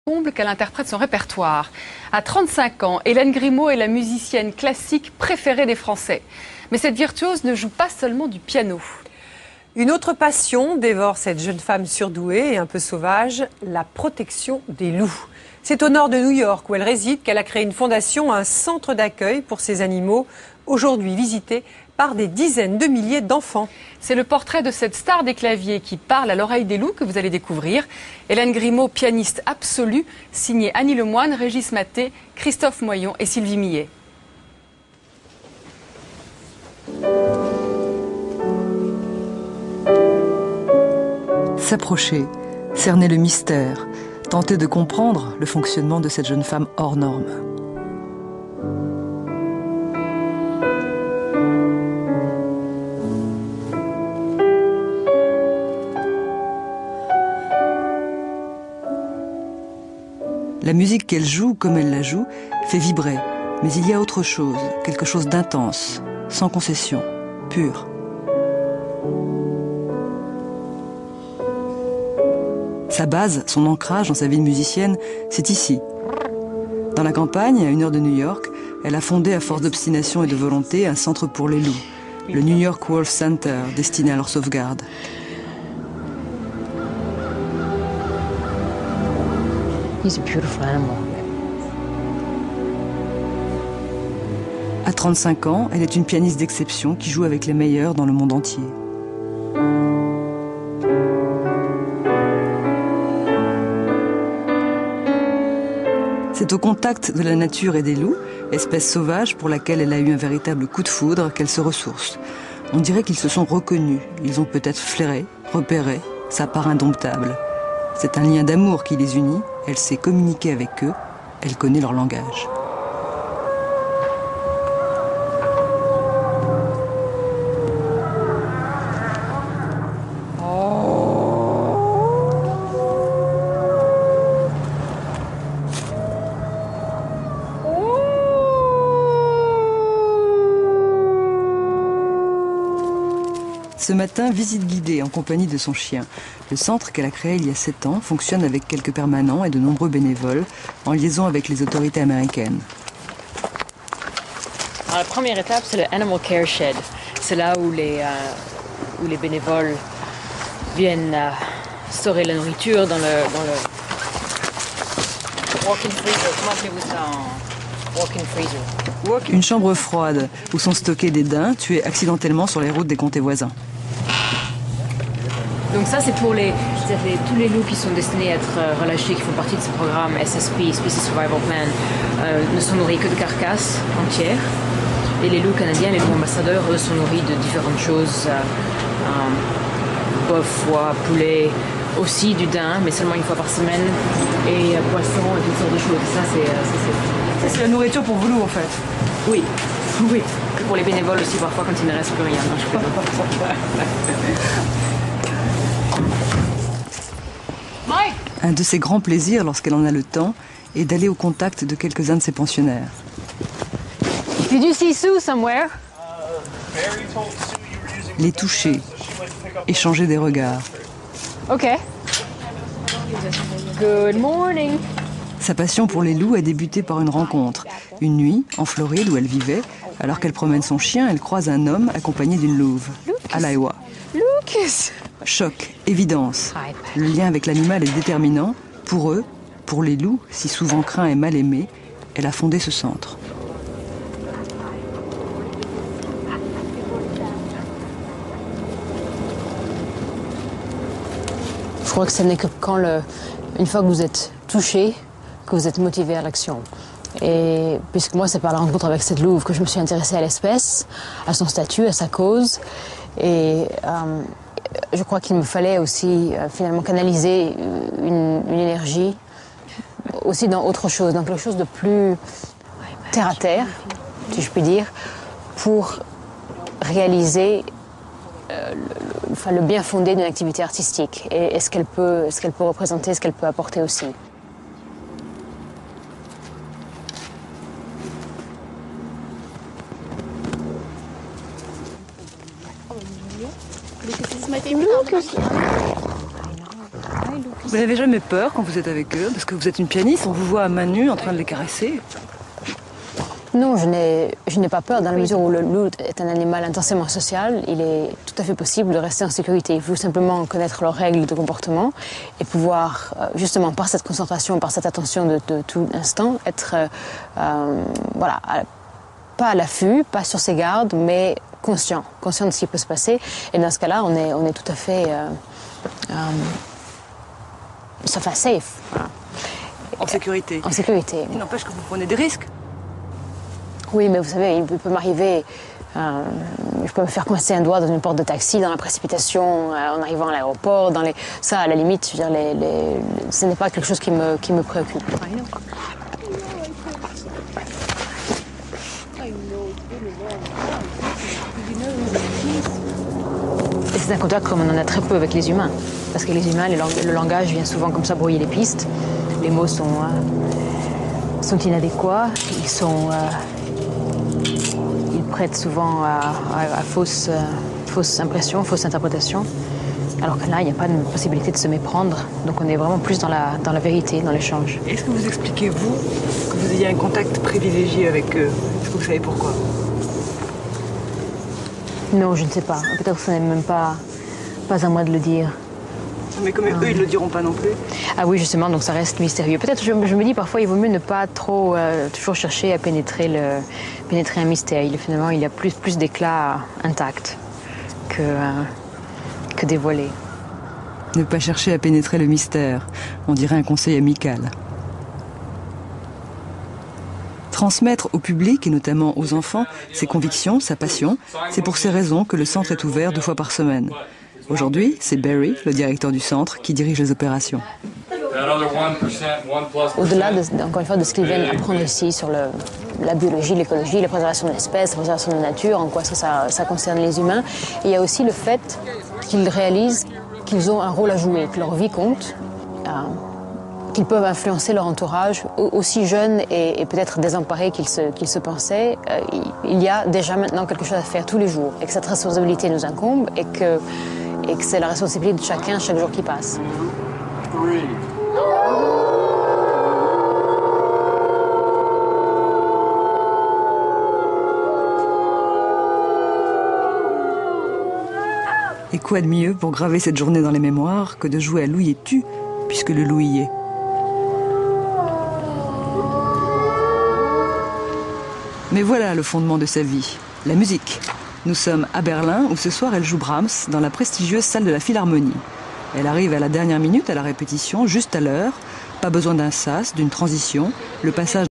Comble qu'elle interprète son répertoire. À 35 ans, Hélène Grimaud est la musicienne classique préférée des Français. Mais cette virtuose ne joue pas seulement du piano. Une autre passion dévore cette jeune femme surdouée et un peu sauvage, la protection des loups. C'est au nord de New York, où elle réside, qu'elle a créé une fondation, un centre d'accueil pour ces animaux, aujourd'hui visité par des dizaines de milliers d'enfants. C'est le portrait de cette star des claviers qui parle à l'oreille des loups que vous allez découvrir. Hélène Grimaud, pianiste absolue, signée Annie Lemoine, Régis Maté, Christophe Moyon et Sylvie Millet. S'approcher, cerner le mystère, tenter de comprendre le fonctionnement de cette jeune femme hors norme. La musique qu'elle joue, comme elle la joue, fait vibrer. Mais il y a autre chose, quelque chose d'intense, sans concession, pur. Sa base, son ancrage dans sa vie de musicienne, c'est ici. Dans la campagne, à 1 heure de New York, elle a fondé à force d'obstination et de volonté un centre pour les loups, le New York Wolf Center, destiné à leur sauvegarde. He's a beautiful animal. À 35 ans, elle est une pianiste d'exception qui joue avec les meilleurs dans le monde entier. C'est au contact de la nature et des loups, espèce sauvage pour laquelle elle a eu un véritable coup de foudre, qu'elle se ressource. On dirait qu'ils se sont reconnus, ils ont peut-être flairé, repéré sa part indomptable. C'est un lien d'amour qui les unit, elle sait communiquer avec eux, elle connaît leur langage. Ce matin, visite guidée en compagnie de son chien. Le centre qu'elle a créé il y a 7 ans fonctionne avec quelques permanents et de nombreux bénévoles, en liaison avec les autorités américaines. Alors, la première étape, c'est le Animal Care Shed. C'est là où les bénévoles viennent storer la nourriture dans le walk-in freezer. Comment appelez-vous ça en walk-in freezer? Une chambre froide où sont stockés des daims tués accidentellement sur les routes des comtés voisins. Donc ça, c'est pour tous les loups qui sont destinés à être relâchés, qui font partie de ce programme SSP, Species Survival Plan, ne sont nourris que de carcasses entières. Et les loups canadiens, les loups ambassadeurs, eux, sont nourris de différentes choses, bœuf, foie, poulet, aussi du daim, mais seulement une fois par semaine, et poisson et toutes sortes de choses. Ça, C'est la nourriture pour vous loups, en fait. oui, oui. Que pour les bénévoles aussi, parfois, quand il ne reste plus rien. Un de ses grands plaisirs, lorsqu'elle en a le temps, est d'aller au contact de quelques-uns de ses pensionnaires. Did you see Sue somewhere? Les toucher, échanger des regards. Ok. Good morning. Sa passion pour les loups a débuté par une rencontre. Une nuit, en Floride où elle vivait, alors qu'elle promène son chien, elle croise un homme accompagné d'une louve, à l'Iowa. Lucas. Choc, évidence. Le lien avec l'animal est déterminant. Pour eux, pour les loups, si souvent craints et mal aimés, elle a fondé ce centre. Je crois que ce n'est que une fois que vous êtes touché, que vous êtes motivé à l'action. Et puisque moi, c'est par la rencontre avec cette louve que je me suis intéressée à l'espèce, à son statut, à sa cause. Et je crois qu'il me fallait aussi finalement canaliser une énergie aussi dans autre chose, dans quelque chose de plus terre à terre, si je puis dire, pour réaliser le bien fondé d'une activité artistique et ce qu'elle peut représenter, ce qu'elle peut apporter aussi. Because this is my favorite album. Vous n'avez jamais peur quand vous êtes avec eux? Parce que vous êtes une pianiste, on vous voit à main nue en train de les caresser. Non, je n'ai pas peur dans la mesure où le loup est un animal intensément social. Il est tout à fait possible de rester en sécurité. Il faut simplement connaître leurs règles de comportement et pouvoir, justement, par cette concentration, par cette attention de tout instant, être, voilà, pas à l'affût, pas sur ses gardes, mais conscient de ce qui peut se passer. Et dans ce cas-là, on est tout à fait safe. Voilà. En sécurité. En sécurité. Il n'empêche que vous prenez des risques. Oui, mais vous savez, il peut m'arriver, je peux me faire coincer un doigt dans une porte de taxi, dans la précipitation, en arrivant à l'aéroport, ça, à la limite, je veux dire, ce n'est pas quelque chose qui me préoccupe. Et c'est un contact comme on en a très peu avec les humains, parce que les humains, le langage vient souvent comme ça brouiller les pistes, les mots sont inadéquats, ils prêtent souvent à fausses impressions, fausses interprétations, alors que là, il n'y a pas de possibilité de se méprendre. Donc on est vraiment plus dans la vérité, dans l'échange. Est-ce que vous expliquez, vous, que vous ayez un contact privilégié avec eux? Est-ce que vous savez pourquoi? Non, je ne sais pas. Peut-être que ce n'est même pas à moi de le dire. Mais comme eux, ils ne le diront pas non plus. Ah oui, justement, donc ça reste mystérieux. Peut-être, je me dis, parfois, il vaut mieux ne pas trop toujours chercher à pénétrer un mystère. Finalement, il y a plus d'éclat intact que dévoilé. Ne pas chercher à pénétrer le mystère, on dirait un conseil amical. Transmettre au public, et notamment aux enfants, ses convictions, sa passion, c'est pour ces raisons que le centre est ouvert 2 fois par semaine. Aujourd'hui, c'est Barry, le directeur du centre, qui dirige les opérations. Au-delà, encore une fois, de ce qu'ils viennent apprendre ici sur la biologie, l'écologie, la préservation de l'espèce, la préservation de la nature, en quoi ça concerne les humains, et il y a aussi le fait qu'ils réalisent qu'ils ont un rôle à jouer, que leur vie compte, qu'ils peuvent influencer leur entourage, aussi jeunes et peut-être désemparés qu'ils se pensaient. Il y a déjà maintenant quelque chose à faire tous les jours, et que cette responsabilité nous incombe, et que c'est la responsabilité de chacun chaque jour qui passe. Et quoi de mieux pour graver cette journée dans les mémoires que de jouer à Louis et tu, puisque le loup y est. Mais voilà le fondement de sa vie, la musique. Nous sommes à Berlin où ce soir elle joue Brahms dans la prestigieuse salle de la Philharmonie. Elle arrive à la dernière minute à la répétition, juste à l'heure. Pas besoin d'un sas, d'une transition. Le passage